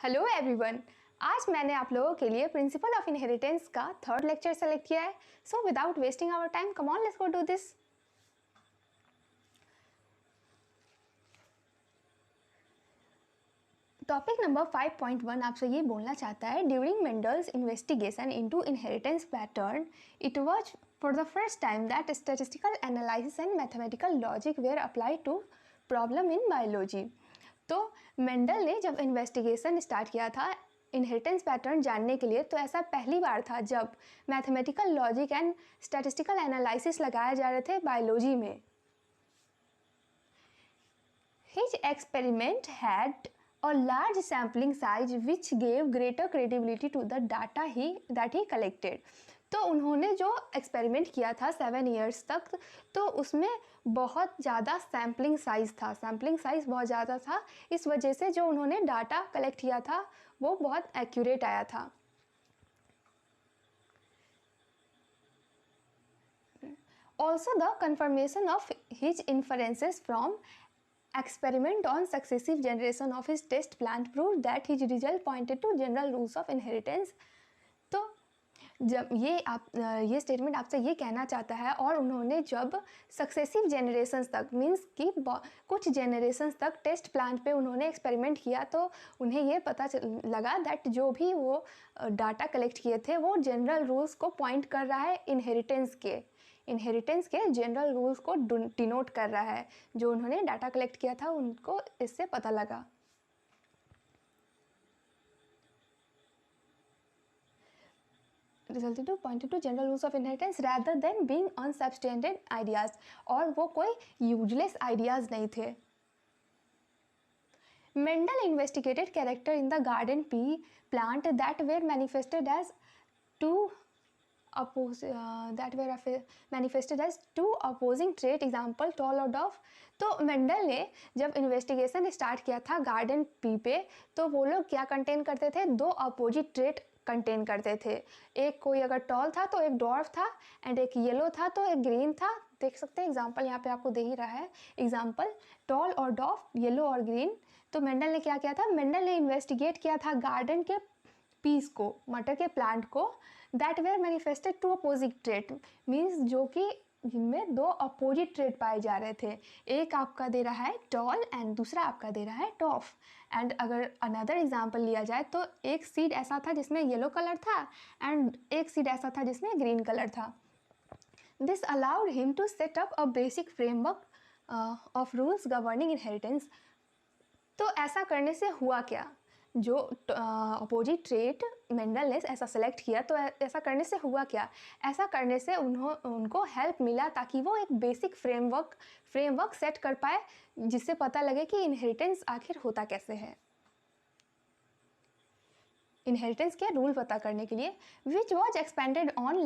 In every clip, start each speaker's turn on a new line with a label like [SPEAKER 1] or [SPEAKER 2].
[SPEAKER 1] Hello everyone. आज मैंने आप लोगों के लिए प्रिंसिपल ऑफ इनहेरिटेंस का थर्ड लेक्चर सेलेक्ट किया है। So without wasting our time, come on, let's go do this. Topic number 5.1 आपसे ये बोलना चाहता है, during Mendel's investigation into inheritance pattern it was for the first time that statistical analysis and mathematical logic were applied to problem in biology. तो Mendel ने जब investigation start किया था इनहेरिटेंस पैटर्न जानने के लिए, तो ऐसा पहली बार था जब mathematical logic and statistical analysis लगाए जा रहे थे बायोलॉजी में। His experiment had a large sampling size which gave greater credibility to the data that he collected। तो उन्होंने जो एक्सपेरिमेंट किया था 7 years तक, तो उसमें बहुत ज़्यादा सैम्पलिंग साइज़ था, सैम्पलिंग साइज़ बहुत ज़्यादा था। इस वजह से जो उन्होंने डाटा कलेक्ट किया था वो बहुत एक्यूरेट आया था। Also the confirmation of his inferences from experiment on successive generation of his test plant proved that his result pointed to general rules of inheritance। तो जब ये स्टेटमेंट आपसे ये कहना चाहता है, और उन्होंने जब सक्सेसिव जनरेशन्स तक मीन्स कि कुछ जनरेशन्स तक टेस्ट प्लांट पे उन्होंने एक्सपेरिमेंट किया, तो उन्हें ये पता लगा दैट जो भी वो डाटा कलेक्ट किए थे वो जनरल रूल्स को पॉइंट कर रहा है, इनहेरिटेंस के जनरल रूल्स को डिनोट कर रहा है। जो उन्होंने डाटा कलेक्ट किया था उनको इससे पता लगा। Resulted to pointed to general rules of inheritance rather than being unsubstantiated ideas, और वो कोई यूजलेस आइडियाज नहीं थे। Mendel investigated character in the garden pea plant that were manifested as two opposing trait, example tall और dwarf. तो Mendel ने जब investigation start किया था गार्डन पी पे, तो वो लोग क्या कंटेन करते थे, 2 अपोजिट ट्रेट कंटेन करते थे। एक कोई अगर टॉल था तो एक डॉर्फ था, एंड एक येलो था तो एक ग्रीन था। देख सकते हैं एग्जाम्पल यहाँ पे आपको दे ही रहा है, एग्जाम्पल टॉल और डॉफ, येलो और ग्रीन। तो मेंडल ने क्या किया था, मेंडल ने इन्वेस्टिगेट किया था गार्डन के पीस को, मटर के प्लांट को, that were manifested to opposite trait, means जो कि जिनमें 2 अपोजिट ट्रेट पाए जा रहे थे। एक आपका दे रहा है टॉल एंड दूसरा आपका दे रहा है टॉफ। एंड अगर अनदर एग्जाम्पल लिया जाए तो एक सीड ऐसा था जिसमें येलो कलर था एंड एक सीड ऐसा था जिसमें ग्रीन कलर था। This allowed him to set up a basic framework of rules governing inheritance. तो ऐसा करने से हुआ क्या, जो अपोजिट ट्रेट मेंडल ने ऐसा सेलेक्ट किया, तो ऐसा करने से हुआ क्या, ऐसा करने से उनको हेल्प मिला ताकि वो एक बेसिक फ्रेमवर्क सेट कर पाए, जिससे पता लगे कि इनहेरिटेंस आखिर होता कैसे है। इनहेरिटेंस के रूल पता करने के लिए, which was expanded on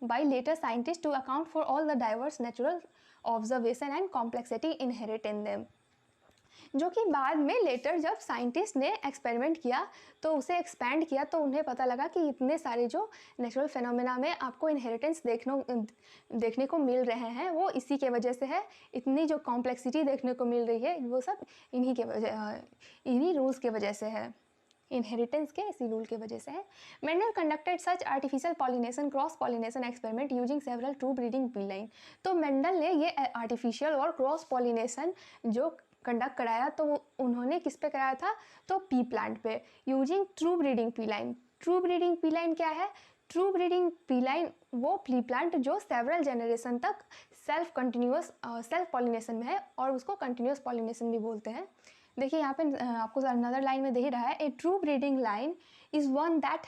[SPEAKER 1] by later scientists to account for all the diverse natural observation and complexity inherent in them। जो कि बाद में लेटर जब साइंटिस्ट ने एक्सपेरिमेंट किया तो उसे एक्सपैंड किया, तो उन्हें पता लगा कि इतने सारे जो नेचुरल फिनोमेना में आपको इनहेरिटेंस देखने को मिल रहे हैं वो इसी के वजह से है। इतनी जो कॉम्प्लेक्सिटी देखने को मिल रही है वो सब इन्हीं रूल्स के वजह से है, इनहेरिटेंस के इसी रूल के वजह से है। Mendel conducted such artificial pollination cross pollination experiment using several true breeding pea line. तो मेंडल ने ये आर्टिफिशियल और क्रॉस पॉलिनेशन जो कंडक्ट कराया, तो उन्होंने किस पे कराया था, तो पी प्लांट पे, using true breeding P line. True breeding P line क्या है, ट्रू ब्रीडिंग पी लाइन वो पी प्लांट जो सेवरल जनरेशन तक सेल्फ पॉलिनेशन में है, और उसको कंटिन्यूस पॉलिनेशन भी बोलते हैं। देखिए यहाँ पे आपको अनदर लाइन में दे ही रहा है, a true breeding line is one that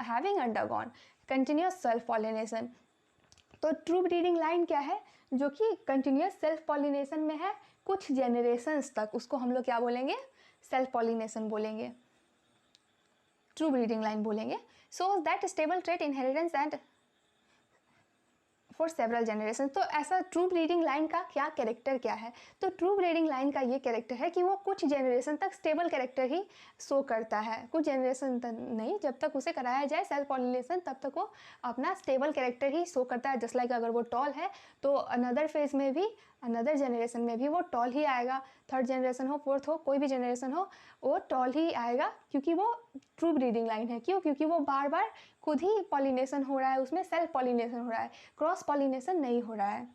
[SPEAKER 1] having undergone continuous self pollination. तो ट्रू ब्रीडिंग लाइन क्या है, जो कि कंटिन्यूस सेल्फ पॉलिनेशन में है कुछ जेनरेशन्स तक, उसको हम लोग क्या बोलेंगे, सेल्फ पॉलिनेशन बोलेंगे, ट्रू ब्रीडिंग लाइन बोलेंगे। So that stable trait inheritance and for several generation. तो ऐसा ट्रू ब्रीडिंग लाइन का क्या कैरेक्टर क्या है, तो ट्रू ब्रीडिंग लाइन का ये कैरेक्टर है कि वो कुछ जनरेशन तक स्टेबल कैरेक्टर ही शो करता है, कुछ जनरेशन तक नहीं, जब तक उसे कराया जाए सेल्फ पॉलिनेशन तब तक वो अपना स्टेबल कैरेक्टर ही शो करता है। जस्ट लाइक अगर वो टॉल है तो अनदर फेज में भी अनदर जनरेशन में भी वो टॉल ही आएगा, थर्ड जनरेशन हो, फोर्थ हो, कोई भी जनरेशन हो, वो टॉल ही आएगा, क्योंकि वो ट्रू ब्रीडिंग लाइन है। क्यों? क्योंकि वो बार बार खुद ही पॉलिनेशन हो रहा है, उसमें सेल्फ पॉलिनेशन हो रहा है, क्रॉस पॉलिनेशन नहीं हो रहा है।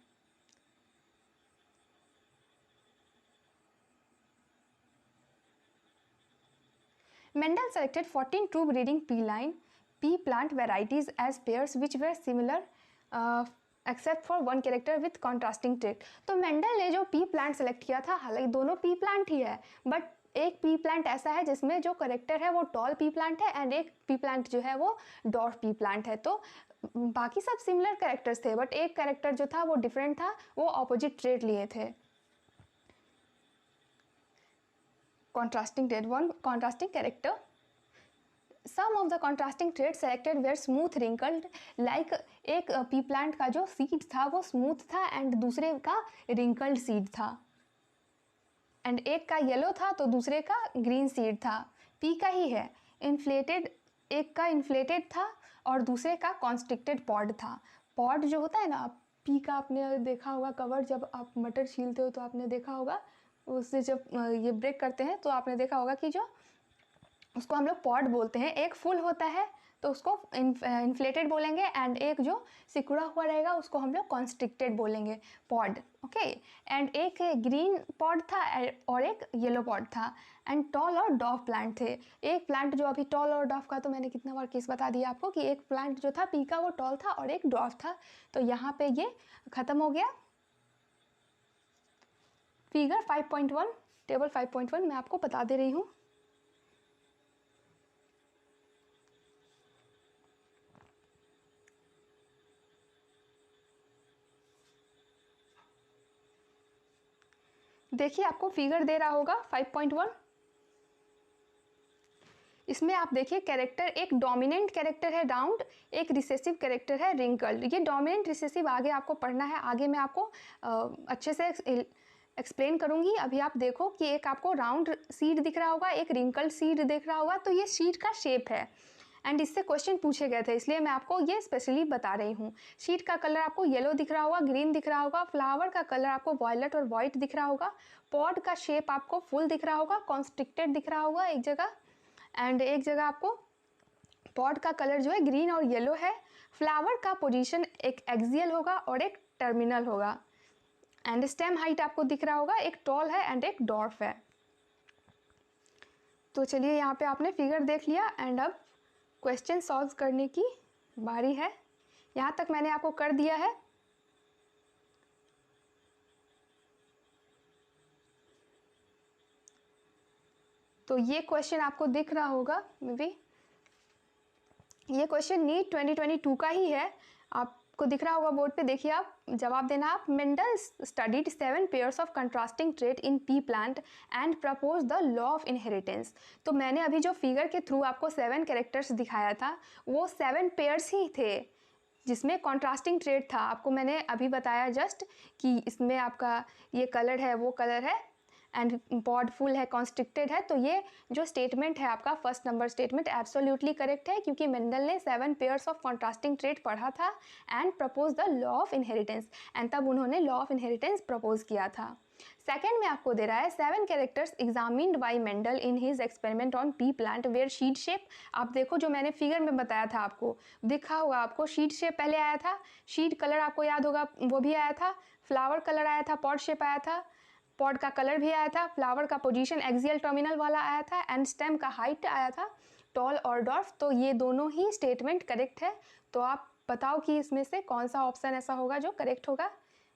[SPEAKER 1] Mendel selected 14 true breeding pea plant varieties as pairs which were similar except for one character with contrasting trait। तो मेंडल ने जो पी प्लांट सेलेक्ट किया था, हालांकि दोनों पी प्लांट ही है, बट एक पी प्लांट ऐसा है जिसमें जो करेक्टर है वो टॉल पी प्लांट है, एंड एक पी प्लांट जो है वो डॉर्फ पी प्लांट है। तो बाकी सब सिमिलर कैरेक्टर्स थे, बट एक कैरेक्टर जो था वो डिफरेंट था, वो ऑपोजिट ट्रेट लिए थे। Contrasting trait, one contrasting character, some of the contrasting traits selected were smooth wrinkled, like एक पी प्लांट का जो सीड था वो स्मूथ था एंड दूसरे का रिंकल्ड सीड था, एंड एक का येलो था तो दूसरे का ग्रीन सीड था, पी का ही है। इन्फ्लेटेड, एक का इन्फ्लेटेड था और दूसरे का कॉन्स्ट्रिक्टेड पॉड था। पॉड जो होता है ना, पी का आपने देखा होगा कवर, जब आप मटर छीलते हो तो आपने देखा होगा, उससे जब ये ब्रेक करते हैं तो आपने देखा होगा कि जो उसको हम लोग पॉड बोलते हैं। एक फुल होता है तो उसको इन्फ्लेटेड बोलेंगे, एंड एक जो सिकुड़ा हुआ रहेगा उसको हम लोग कॉन्स्ट्रिक्टेड बोलेंगे, पॉड। ओके, एंड एक ग्रीन पॉड था और एक येलो पॉड था, एंड टॉल और डॉफ प्लांट थे। एक प्लांट जो अभी टॉल और डॉफ का तो मैंने कितना बार केस बता दिया आपको कि एक प्लांट जो था पी का वो टॉल था और एक डॉफ था। तो यहाँ पे ये ख़त्म हो गया। फिगर 5.1, टेबल 5.1 मैं आपको बता दे रही हूँ। देखिए आपको फिगर दे रहा होगा 5.1, इसमें आप देखिए कैरेक्टर, एक डोमिनेंट कैरेक्टर है राउंड, एक रिसेसिव कैरेक्टर है रिंकल्ड। ये डोमिनेंट रिसेसिव आगे आपको पढ़ना है, आगे मैं आपको अच्छे से एक्सप्लेन करूंगी। अभी आप देखो कि एक आपको राउंड सीड दिख रहा होगा, एक रिंकल्ड सीड दिख रहा होगा, तो ये सीड का शेप है, एंड इससे क्वेश्चन पूछे गए थे, इसलिए मैं आपको ये स्पेशली बता रही हूँ। सीड का कलर आपको येलो दिख रहा होगा, ग्रीन दिख रहा होगा, फ्लावर का कलर आपको वॉयलेट और वाइट दिख रहा होगा, पॉड का शेप आपको फुल दिख रहा होगा, कॉन्स्ट्रिक्टेड दिख रहा होगा एक जगह, एंड एक जगह आपको पॉड का कलर जो है ग्रीन और येलो है। फ्लावर का पोजीशन एक एक्सियल होगा और एक टर्मिनल होगा, एंड स्टेम हाइट आपको दिख रहा होगा, एक टॉल है एंड एक डॉर्फ है। तो चलिए यहाँ पे आपने फिगर देख लिया, एंड अब क्वेश्चन सॉल्व करने की बारी है। यहाँ तक मैंने आपको कर दिया है। तो ये क्वेश्चन आपको दिख रहा होगा, मे बी ये क्वेश्चन नीट 2022 का ही है, आपको दिख रहा होगा बोर्ड पे। देखिए आप जवाब देना। आप Mendel studied 7 pairs of contrasting trait in P plant and propose the law of inheritance. तो मैंने अभी जो फिगर के थ्रू आपको 7 कैरेक्टर्स दिखाया था वो 7 पेयर्स ही थे जिसमें कॉन्ट्रास्टिंग ट्रेट था। आपको मैंने अभी बताया जस्ट कि इसमें आपका ये कलर है, वो कलर है, एंड पॉड फुल है, कॉन्स्ट्रिक्टेड है। तो ये जो स्टेटमेंट है आपका first number statement absolutely correct है, क्योंकि मेंडल ने 7 पेयर्स ऑफ कॉन्ट्रास्टिंग ट्रेट पढ़ा था and propose the law of inheritance, and तब उन्होंने लॉ ऑफ इनहेरिटेंस प्रपोज किया था। सेकेंड में आपको दे रहा है 7 characters examined by Mendel in his experiment on pea plant were seed shape. आप देखो जो मैंने फिगर में बताया था आपको दिखा होगा, आपको शीड शेप पहले आया था, शीड कलर आपको याद होगा वो भी आया था, फ्लावर कलर आया था, पॉड शेप आया था, पॉड का कलर भी आया था, फ्लावर का पोजीशन एक्सियल टर्मिनल वाला आया था, एंड स्टेम का हाइट आया था, टॉल और डॉर्फ। तो ये दोनों ही स्टेटमेंट करेक्ट है। तो आप बताओ कि इसमें से कौन सा ऑप्शन ऐसा होगा जो करेक्ट होगा।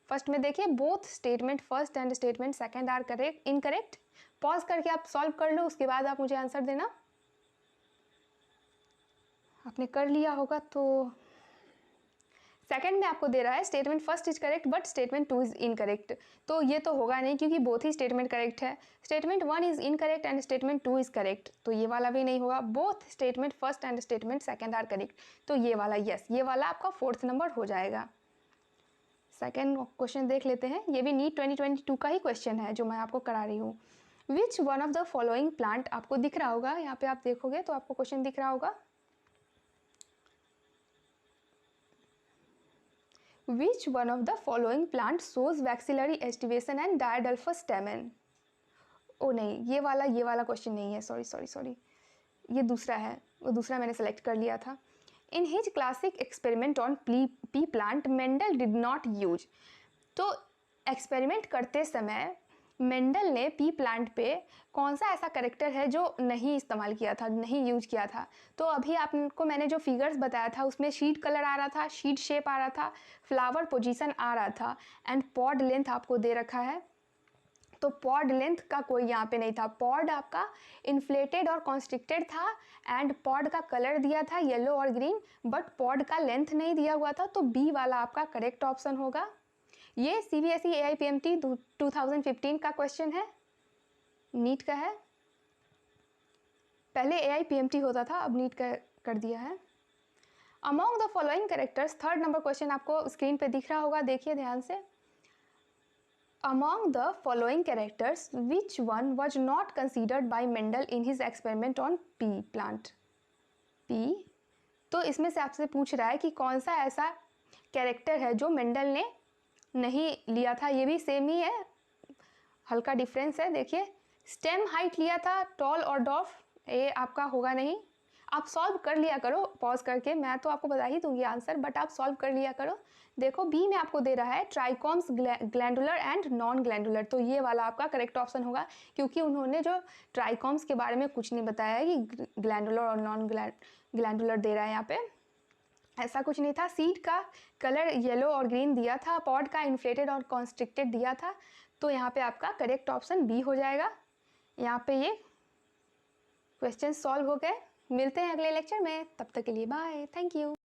[SPEAKER 1] फर्स्ट में देखिए both statement first and statement second are correct incorrect. Pause करके आप सॉल्व कर लो, उसके बाद आप मुझे आंसर देना। आपने कर लिया होगा तो सेकंड में आपको दे रहा है statement first is correct but statement 2 is incorrect. तो ये तो होगा नहीं क्योंकि बोथ ही स्टेटमेंट करेक्ट है। Statement 1 is incorrect and statement 2 is correct, तो ये वाला भी नहीं होगा। Both statement first and statement second are correct, तो ये वाला यस, ये वाला आपका फोर्थ नंबर हो जाएगा। सेकेंड क्वेश्चन देख लेते हैं, ये भी नीट 2022 का ही क्वेश्चन है जो मैं आपको करा रही हूँ। विच one of the following plant, आपको दिख रहा होगा यहाँ पे, आप देखोगे तो आपको क्वेश्चन दिख रहा होगा। Which one of the following plant shows vexillary aestivation and diadelphous stamen. ओ नहीं, ये वाला क्वेश्चन नहीं है, सॉरी, ये दूसरा है, वो दूसरा मैंने सेलेक्ट कर लिया था। In his classic experiment on pea plant Mendel did not use. तो एक्सपेरिमेंट करते समय मेंडल ने पी प्लांट पे कौन सा ऐसा करेक्टर है जो नहीं इस्तेमाल किया था, नहीं यूज किया था। तो अभी आपको मैंने जो फिगर्स बताया था उसमें शीट कलर आ रहा था, शीट शेप आ रहा था, फ्लावर पोजीशन आ रहा था एंड पॉड लेंथ आपको दे रखा है। तो पॉड लेंथ का कोई यहाँ पे नहीं था, पॉड आपका इन्फ्लेटेड और कॉन्स्ट्रिक्टेड था एंड पॉड का कलर दिया था येलो और ग्रीन, बट पॉड का लेंथ नहीं दिया हुआ था। तो बी वाला आपका करेक्ट ऑप्शन होगा। ये CBSE AIPMT 2015 का क्वेश्चन है, नीट का है। पहले AIPMT होता था, अब नीट का कर दिया है। Among the following characters, third number question आपको स्क्रीन पे दिख रहा होगा, देखिए ध्यान से। Among the following characters, which one was not considered by Mendel in his experiment on pea plant? Pea, तो इसमें से आपसे पूछ रहा है कि कौन सा ऐसा कैरेक्टर है जो मेंडल ने नहीं लिया था। ये भी सेम ही है, हल्का डिफरेंस है। देखिए, स्टेम हाइट लिया था, टॉल और डॉफ, ये आपका होगा नहीं। आप सॉल्व कर लिया करो पॉज करके, मैं तो आपको बता ही दूंगी आंसर, बट आप सॉल्व कर लिया करो। देखो बी में आपको दे रहा है ट्राइकॉम्स ग्लैंडुलर एंड नॉन ग्लैंडुलर, तो ये वाला आपका करेक्ट ऑप्शन होगा, क्योंकि उन्होंने जो ट्राइकॉम्स के बारे में कुछ नहीं बताया है कि ग्लैंडुलर और नॉन ग्लैंडुलर दे रहा है यहाँ पे, ऐसा कुछ नहीं था। सीड का कलर येलो और ग्रीन दिया था, पॉड का इन्फ्लेटेड और कॉन्स्ट्रिक्टेड दिया था, तो यहाँ पे आपका करेक्ट ऑप्शन बी हो जाएगा। यहाँ पे ये क्वेश्चन सॉल्व हो गए। मिलते हैं अगले लेक्चर में, तब तक के लिए बाय, थैंक यू।